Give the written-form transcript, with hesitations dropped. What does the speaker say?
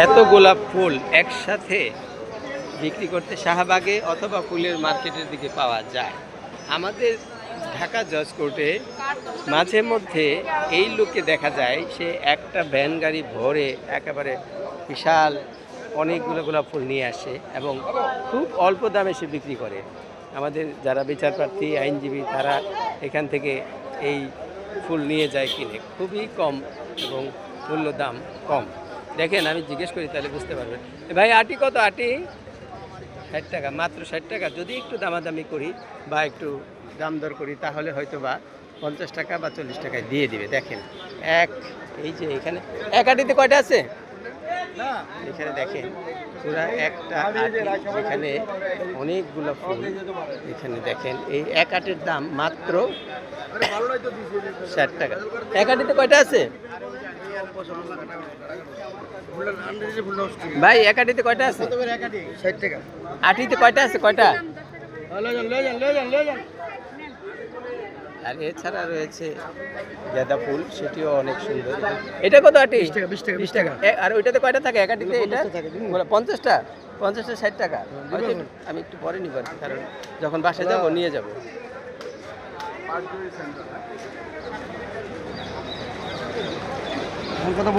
এত গোলাপ ফুল একসাথে বিক্রি করতে শাহবাগে অথবা ফুলের মার্কেটের দিকে পাওয়া যায়। আমাদের ঢাকা জজ কোর্টে মাঝে মধ্যে এই লোককে দেখা যায়, সে একটা ভ্যান গাড়ি ভরে একেবারে বিশাল অনেকগুলো গোলাপ ফুল নিয়ে আসে এবং খুব অল্প দামে সে বিক্রি করে। আমাদের যারা বিচারপ্রার্থী আইনজীবী তারা এখান থেকে এই ফুল নিয়ে যায় কিনে, খুবই কম এবং মূল্য দাম কম। দেখেন, আমি জিজ্ঞেস করি তাহলে বুঝতে পারবেন। ভাই আটি কত? আটি 60 টাকা, মাত্র 60 টাকা। যদি একটু দামাদামি করি বা একটু দাম দর করি তাহলে হয়তো বা 50 টাকা বা 40 টাকায় দিয়ে দিবে। দেখেন এই যে এখানে এক আটিতে কয়টা আছে এখানে দেখেন, পুরা একটা আটি, এখানে অনেকগুলো ফুল। এখানে দেখেন এই এক আটির দাম মাত্র 60 টাকা। এক আটিতে কয়টা আছে ভাই? এক আটিতে কয়টা আছে? 60 টাকা। আটিতে কয়টা আছে? কয়টা? আর এছাড়া রয়েছে গাঁদা ফুল, সেটিও অনেক সুন্দর। এটা কত আটি? 20 টাকা। আর ওইটাতে কয়টা থাকে এক আটিতে? এটা 50টা। 50টা 60 টাকা। হয়তো আমি একটু পরে নিব আর কি, কারণ যখন বাসায় যাবো নিয়ে যাব। কথা